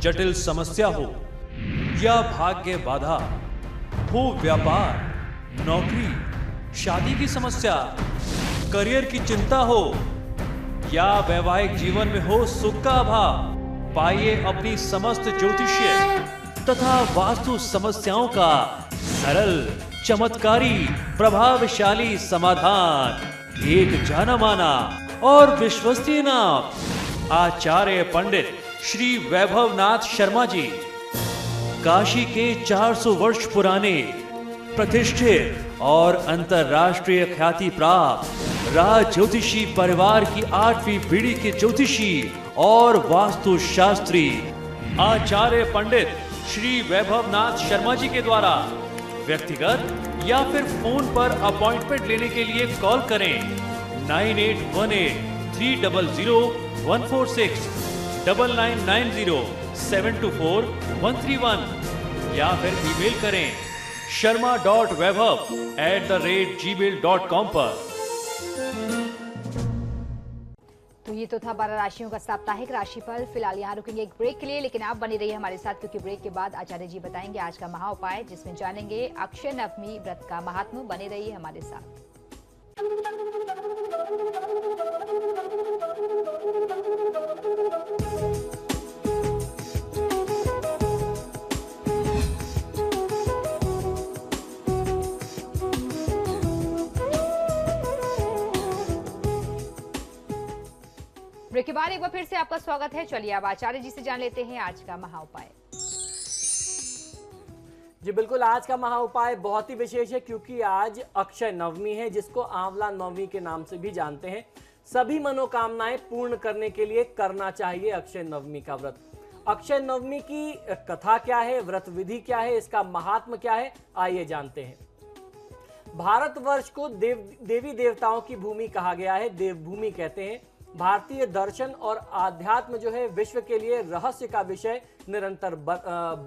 जटिल समस्या हो या भाग्य बाधा हो, व्यापार, नौकरी, शादी की समस्या, करियर की चिंता हो या वैवाहिक जीवन में हो सुख का अभाव, पाइए अपनी समस्त ज्योतिषीय तथा वास्तु समस्याओं का सरल, चमत्कारी, प्रभावशाली समाधान। एक जाना माना और विश्वसनीय नाम, आचार्य पंडित श्री वैभवनाथ शर्मा जी, काशी के 400 वर्ष पुराने प्रतिष्ठित और अंतरराष्ट्रीय ख्याति प्राप्त राज ज्योतिषी परिवार की 8वीं पीढ़ी के ज्योतिषी और वास्तु शास्त्री आचार्य पंडित श्री वैभवनाथ शर्मा जी के द्वारा व्यक्तिगत या फिर फोन पर अपॉइंटमेंट लेने के लिए कॉल करें 9818-300-146, 9990-724-131 या फिर ईमेल करें sharma.vaibhav@gmail.com पर। तो ये तो था 12 राशियों का साप्ताहिक राशिफल। फिलहाल यहाँ रुकेंगे एक ब्रेक के लिए, लेकिन आप बने रहिए हमारे साथ, क्योंकि ब्रेक के बाद आचार्य जी बताएंगे आज का महा उपाय, जिसमें जानेंगे अक्षय नवमी व्रत का महात्म्य। बने रहिए हमारे साथ। ब्रेक के बाद एक बार फिर से आपका स्वागत है। चलिए अब आचार्य जी से जान लेते हैं आज का महा उपाय। जी बिल्कुल, आज का महा उपाय बहुत ही विशेष है, क्योंकि आज अक्षय नवमी है, जिसको आंवला नवमी के नाम से भी जानते हैं। सभी मनोकामनाएं पूर्ण करने के लिए करना चाहिए अक्षय नवमी का व्रत। अक्षय नवमी की कथा क्या है, व्रत विधि क्या है, इसका महात्म क्या है, आइए जानते हैं। भारतवर्ष को देवी देवताओं की भूमि कहा गया है, देवभूमि कहते हैं। भारतीय दर्शन और आध्यात्म जो है विश्व के लिए रहस्य का विषय निरंतर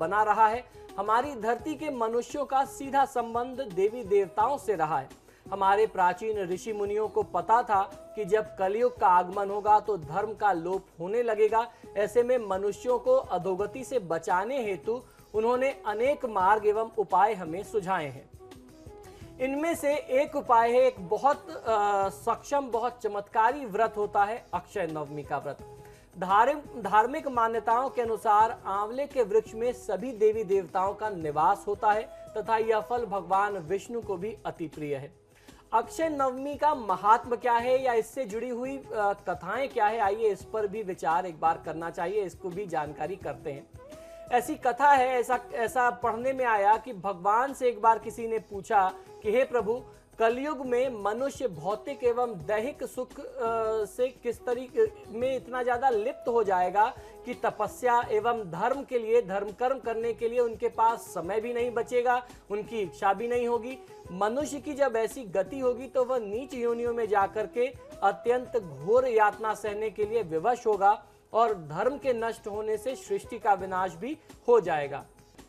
बना रहा है। हमारी धरती के मनुष्यों का सीधा संबंध देवी देवताओं से रहा है। हमारे प्राचीन ऋषि मुनियों को पता था कि जब कलयुग का आगमन होगा तो धर्म का लोप होने लगेगा। ऐसे में मनुष्यों को अधोगति से बचाने हेतु उन्होंने अनेक मार्ग एवं उपाय हमें सुझाए हैं। इनमें से एक उपाय है, एक बहुत सक्षम, बहुत चमत्कारी व्रत होता है अक्षय नवमी का व्रत। धार्मिक मान्यताओं के अनुसार आंवले के वृक्ष में सभी देवी देवताओं का निवास होता है तथा यह फल भगवान विष्णु को भी अति प्रिय है। अक्षय नवमी का महात्म क्या है या इससे जुड़ी हुई कथाएं क्या है, आइए इस पर भी विचार एक बार करना चाहिए, इसको भी जानकारी करते हैं। ऐसी कथा है, ऐसा पढ़ने में आया कि भगवान से एक बार किसी ने पूछा कि हे प्रभु, कलयुग में मनुष्य भौतिक एवं दैहिक सुख से किस तरीके में इतना ज्यादा लिप्त हो जाएगा कि तपस्या एवं धर्म के लिए, धर्म कर्म करने के लिए उनके पास समय भी नहीं बचेगा, उनकी इच्छा भी नहीं होगी। मनुष्य की जब ऐसी गति होगी तो वह नीच योनियों में जाकर के अत्यंत घोर यातना सहने के लिए विवश होगा और धर्म के नष्ट होने से सृष्टि का विनाश भी हो जाएगा।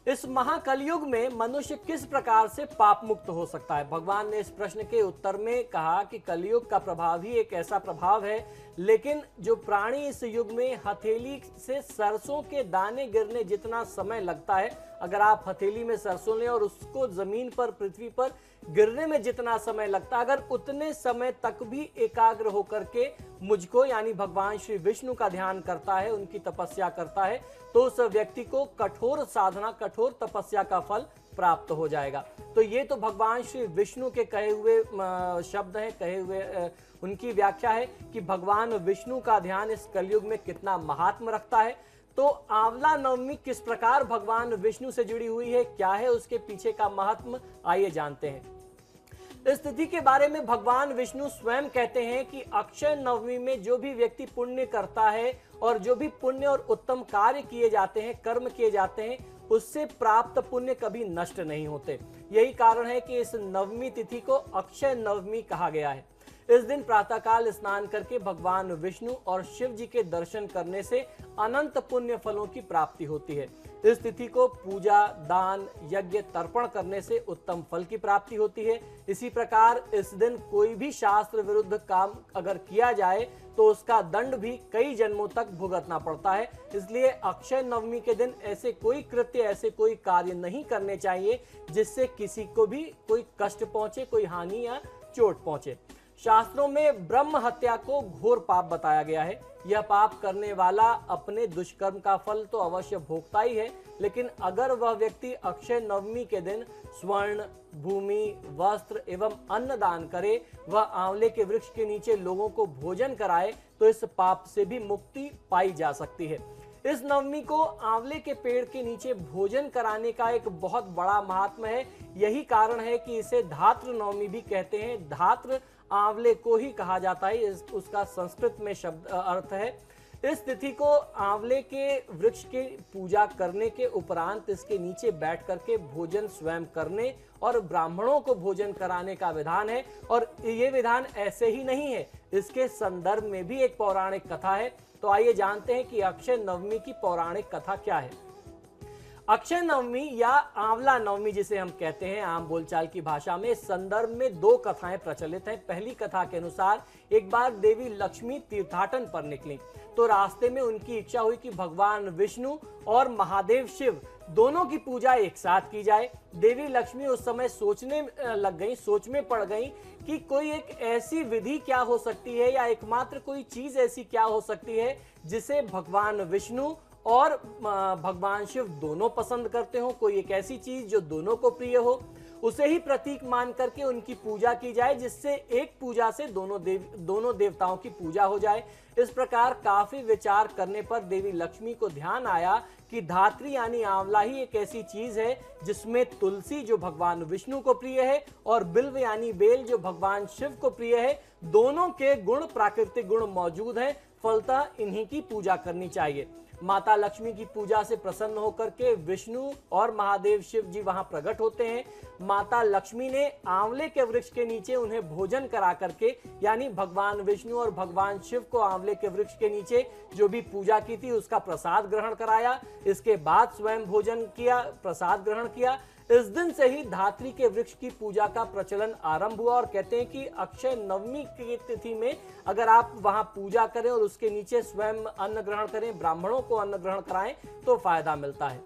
इस महाकलयुग में मनुष्य किस प्रकार से पाप मुक्त हो सकता है? भगवान ने इस प्रश्न के उत्तर में कहा कि कलयुग का प्रभाव ही एक ऐसा प्रभाव है, लेकिन जो प्राणी इस युग में हथेली से सरसों के दाने गिरने जितना समय लगता है, अगर आप हथेली में सरसों लें और उसको जमीन पर, पृथ्वी पर गिरने में जितना समय लगता है, अगर उतने समय तक भी एकाग्र होकर के मुझको यानी भगवान श्री विष्णु का ध्यान करता है, उनकी तपस्या करता है, तो उस व्यक्ति को कठोर साधना, कठोर तपस्या का फल प्राप्त हो जाएगा। तो ये तो भगवान श्री विष्णु के कहे हुए शब्द हैं, कहे हुए उनकी व्याख्या है कि भगवान विष्णु का ध्यान इस कलयुग में कितना महात्म रखता है। तो आंवला नवमी किस प्रकार भगवान विष्णु से जुड़ी हुई है, क्या है उसके पीछे का महात्म, आइए जानते हैं। इस तिथि के बारे में भगवान विष्णु स्वयं कहते हैं कि अक्षय नवमी में जो भी व्यक्ति पुण्य करता है और जो भी पुण्य और उत्तम कार्य किए जाते हैं, कर्म किए जाते हैं, उससे प्राप्त पुण्य कभी नष्ट नहीं होते। यही कारण है कि इस नवमी तिथि को अक्षय नवमी कहा गया है। इस दिन प्रातःकाल स्नान करके भगवान विष्णु और शिव जी के दर्शन करने से अनंत पुण्य फलों की प्राप्ति होती है। इस तिथि को पूजा, दान, यज्ञ, तर्पण करने से उत्तम फल की प्राप्ति होती है। इसी प्रकार इस दिन कोई भी शास्त्र विरुद्ध काम अगर किया जाए तो उसका दंड भी कई जन्मों तक भुगतना पड़ता है। इसलिए अक्षय नवमी के दिन ऐसे कोई कृत्य, ऐसे कोई कार्य नहीं करने चाहिए जिससे किसी को भी कोई कष्ट पहुंचे, कोई हानि या चोट पहुंचे। शास्त्रों में ब्रह्म हत्या को घोर पाप बताया गया है। यह पाप करने वाला अपने दुष्कर्म का फल तो अवश्य भोगता ही है, लेकिन अगर वह व्यक्ति अक्षय नवमी के दिन स्वर्ण, भूमि, वस्त्र एवं अन्न दान करे, वह आंवले के वृक्ष के नीचे लोगों को भोजन कराए, तो इस पाप से भी मुक्ति पाई जा सकती है। इस नवमी को आंवले के पेड़ के नीचे भोजन कराने का एक बहुत बड़ा महात्म्य है। यही कारण है कि इसे धात्र नवमी भी कहते हैं। धात्र आंवले को ही कहा जाता है, उसका संस्कृत में शब्द अर्थ है। इस तिथि को आंवले के वृक्ष की पूजा करने के उपरांत इसके नीचे बैठ करके भोजन स्वयं करने और ब्राह्मणों को भोजन कराने का विधान है। और ये विधान ऐसे ही नहीं है, इसके संदर्भ में भी एक पौराणिक कथा है। तो आइए जानते हैं कि अक्षय नवमी की पौराणिक कथा क्या है। अक्षय नवमी या आंवला नवमी जिसे हम कहते हैं आम बोलचाल की भाषा में, इस संदर्भ में दो कथाएं प्रचलित हैं। पहली कथा के अनुसार एक बार देवी लक्ष्मी तीर्थाटन पर निकली तो रास्ते में उनकी इच्छा हुई कि भगवान विष्णु और महादेव शिव दोनों की पूजा एक साथ की जाए। देवी लक्ष्मी उस समय सोचने लग गई, सोच में पड़ गई कि कोई एक ऐसी विधि क्या हो सकती है या एकमात्र कोई चीज ऐसी क्या हो सकती है जिसे भगवान विष्णु और भगवान शिव दोनों पसंद करते हो। कोई एक ऐसी चीज जो दोनों को प्रिय हो, उसे ही प्रतीक मान करके उनकी पूजा की जाए, जिससे एक पूजा से दोनों देवताओं की पूजा हो जाए। इस प्रकार काफी विचार करने पर देवी लक्ष्मी को ध्यान आया कि धात्री यानी आंवला ही एक ऐसी चीज है जिसमें तुलसी जो भगवान विष्णु को प्रिय है और बिल्व यानी बेल जो भगवान शिव को प्रिय है, दोनों के गुण, प्राकृतिक गुण मौजूद हैं। फलतः इन्हीं की पूजा करनी चाहिए। माता लक्ष्मी की पूजा से प्रसन्न होकर के विष्णु और महादेव शिव जी वहां प्रकट होते हैं। माता लक्ष्मी ने आंवले के वृक्ष के नीचे उन्हें भोजन करा करके, यानी भगवान विष्णु और भगवान शिव को आंवले के वृक्ष के नीचे जो भी पूजा की थी उसका प्रसाद ग्रहण कराया। इसके बाद स्वयं भोजन किया, प्रसाद ग्रहण किया। इस दिन से ही धात्री के वृक्ष की पूजा का प्रचलन आरंभ हुआ और कहते हैं कि अक्षय नवमी की तिथि में अगर आप वहां पूजा करें और उसके नीचे स्वयं अन्न ग्रहण करें, ब्राह्मणों को अन्न ग्रहण कराएं, तो फायदा मिलता है।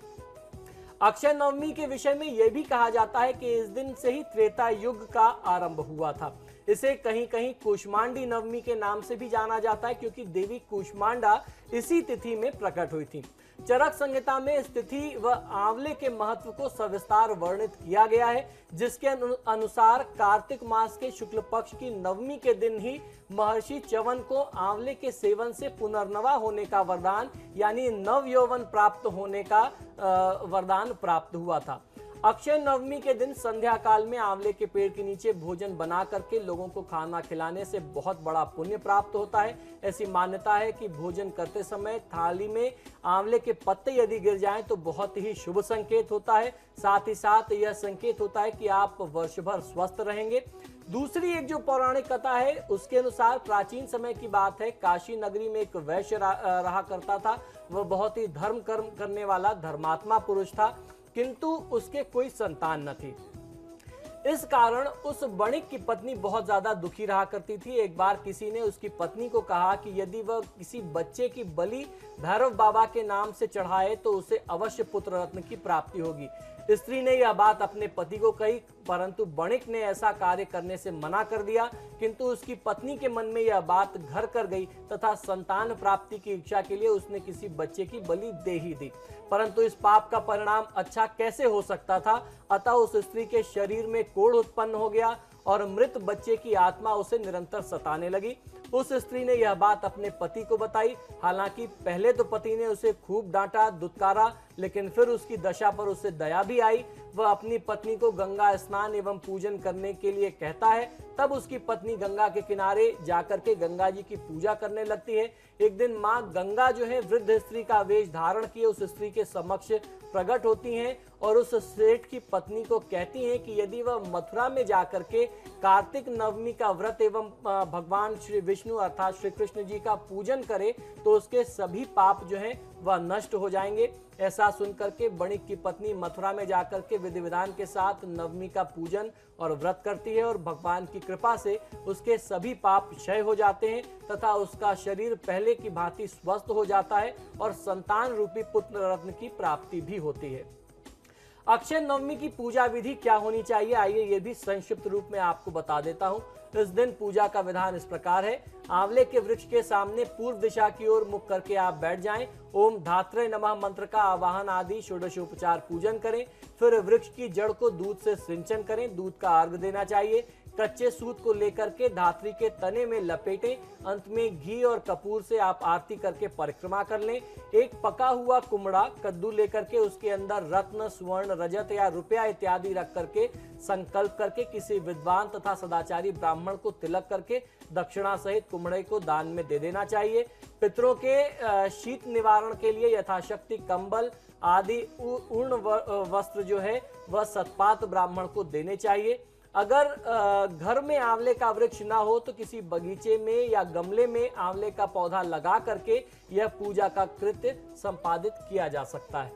अक्षय नवमी के विषय में यह भी कहा जाता है कि इस दिन से ही त्रेता युग का आरंभ हुआ था। इसे कहीं कहीं कूष्मांडी नवमी के नाम से भी जाना जाता है, क्योंकि देवी कूष्मांडा इसी तिथि में प्रकट हुई थी। चरक संहिता में इस तिथि व आंवले के महत्व को सविस्तार वर्णित किया गया है, जिसके अनुसार कार्तिक मास के शुक्ल पक्ष की नवमी के दिन ही महर्षि च्यवन को आंवले के सेवन से पुनर्नवा होने का वरदान यानी नव यौवन प्राप्त होने का वरदान प्राप्त हुआ था। अक्षय नवमी के दिन संध्या काल में आंवले के पेड़ के नीचे भोजन बना करके लोगों को खाना खिलाने से बहुत बड़ा पुण्य प्राप्त होता है। ऐसी मान्यता है कि भोजन करते समय थाली में आंवले के पत्ते यदि गिर जाएं तो बहुत ही शुभ संकेत होता है। साथ ही साथ यह संकेत होता है कि आप वर्ष भर स्वस्थ रहेंगे। दूसरी एक जो पौराणिक कथा है उसके अनुसार प्राचीन समय की बात है, काशी नगरी में एक वैश्य रहा करता था। वह बहुत ही धर्म कर्म करने वाला धर्मात्मा पुरुष था, किंतु उसके कोई संतान न थी। इस कारण उस वणिक की पत्नी बहुत ज्यादा दुखी रहा करती थी। एक बार किसी ने उसकी पत्नी को कहा कि यदि वह किसी बच्चे की बलि भैरव बाबा के नाम से चढ़ाए तो उसे अवश्य पुत्र रत्न की प्राप्ति होगी। स्त्री ने यह बात अपने पति को कही, परंतु वणिक ने ऐसा कार्य करने से मना कर दिया। किंतु उसकी पत्नी के मन में यह बात घर कर गई तथा संतान प्राप्ति की इच्छा के लिए उसने किसी बच्चे की बलि दे ही दी। परंतु इस पाप का परिणाम अच्छा कैसे हो सकता था? अतः उस स्त्री के शरीर में कोढ़ उत्पन्न हो गया और मृत बच्चे की आत्मा उसे निरंतर सताने लगी। उस स्त्री ने यह बात अपने पति को बताई। हालांकि पहले तो पति ने उसे खूब डांटा, दुत्कारा, लेकिन फिर उसकी दशा पर उसे दया भी आई। वह अपनी पत्नी को गंगा स्नान एवं पूजन करने के लिए कहता है। तब उसकी पत्नी गंगा के किनारे जाकर के गंगा जी की पूजा करने लगती है। एक दिन माँ गंगा जो है वृद्ध स्त्री का वेश धारण किए उस स्त्री के समक्ष प्रकट होती हैं और उस सेठ की पत्नी को कहती हैं कि यदि वह मथुरा में जाकर के कार्तिक नवमी का व्रत एवं भगवान श्री विष्णु अर्थात श्री कृष्ण जी का पूजन करे तो उसके सभी पाप जो हैं वह नष्ट हो जाएंगे। ऐसा सुनकर के वणिक की पत्नी मथुरा में जाकर के विधि विधान के साथ नवमी का पूजन और व्रत करती है और भगवान की कृपा से उसके सभी पाप क्षय हो जाते हैं तथा उसका शरीर पहले की भांति स्वस्थ हो जाता है और संतान रूपी पुत्र रत्न की प्राप्ति भी होती है। अक्षय नवमी की पूजा विधि क्या होनी चाहिए, आइए ये भी संक्षिप्त रूप में आपको बता देता हूं। इस दिन पूजा का विधान इस प्रकार है। आंवले के वृक्ष के सामने पूर्व दिशा की ओर मुख करके आप बैठ जाएं। ओम धात्रे नमः मंत्र का आवाहन आदि षोडशोपचार पूजन करें। फिर वृक्ष की जड़ को दूध से सिंचन करें। दूध का अर्घ देना चाहिए। कच्चे सूत को लेकर के धात्री के तने में लपेटें। अंत में घी और कपूर से आप आरती करके परिक्रमा कर लें। एक पका हुआ कुमड़ा कद्दू लेकर के उसके अंदर रत्न, स्वर्ण, रजत या रुपया इत्यादि रख करके संकल्प करके किसी विद्वान तथा सदाचारी ब्राह्मण को तिलक करके दक्षिणा सहित कुमड़े को दान में दे देना चाहिए। पितरों के शीत निवारण के लिए यथाशक्ति कंबल आदि ऊर्ण वस्त्र जो है वह सतपात ब्राह्मण को देने चाहिए। अगर घर में आंवले का वृक्ष ना हो तो किसी बगीचे में या गमले में आंवले का पौधा लगा करके यह पूजा का कृत्य संपादित किया जा सकता है।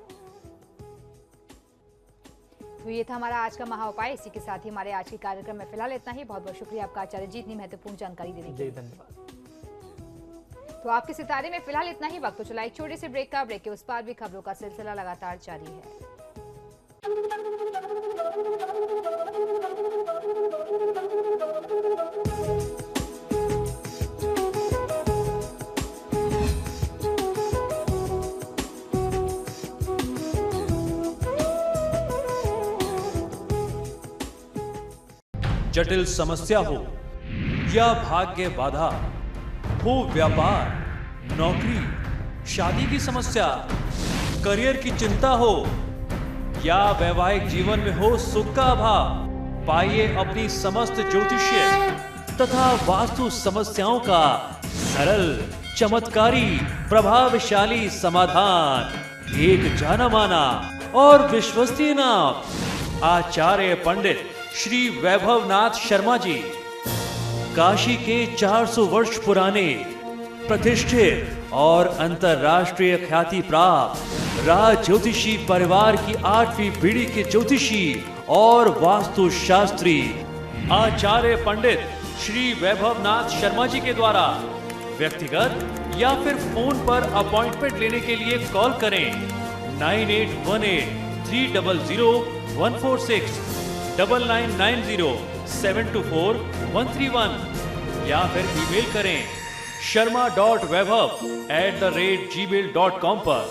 तो ये था हमारा आज का महा उपाय। इसी के साथ ही हमारे आज के कार्यक्रम में फिलहाल इतना ही। बहुत बहुत शुक्रिया आपका आचार्य जी इतनी महत्वपूर्ण जानकारी देने के लिए। धन्यवाद। तो आपके सितारे में फिलहाल इतना ही। वक्त तो चला एक छोटे से ब्रेक का। ब्रेक के उस पार भी खबरों का सिलसिला लगातार जारी है। जटिल समस्या हो या भाग्य बाधा हो, व्यापार, नौकरी, शादी की समस्या, करियर की चिंता हो या वैवाहिक जीवन में हो सुख का अभाव, पाइए अपनी समस्त ज्योतिषीय तथा वास्तु समस्याओं का सरल, चमत्कारी, प्रभावशाली समाधान। एक जाना माना और विश्वसनीय नाम आचार्य पंडित श्री वैभवनाथ शर्मा जी, काशी के 400 वर्ष पुराने प्रतिष्ठित और अंतरराष्ट्रीय ख्याति प्राप्त राज ज्योतिषी परिवार की 8वीं पीढ़ी के ज्योतिषी और वास्तु शास्त्री आचार्य पंडित श्री वैभवनाथ शर्मा जी के द्वारा व्यक्तिगत या फिर फोन पर अपॉइंटमेंट लेने के लिए कॉल करें 9818 300 146 9990 724 131 या फिर ईमेल करें sharma.vaibhav@gmail.com पर।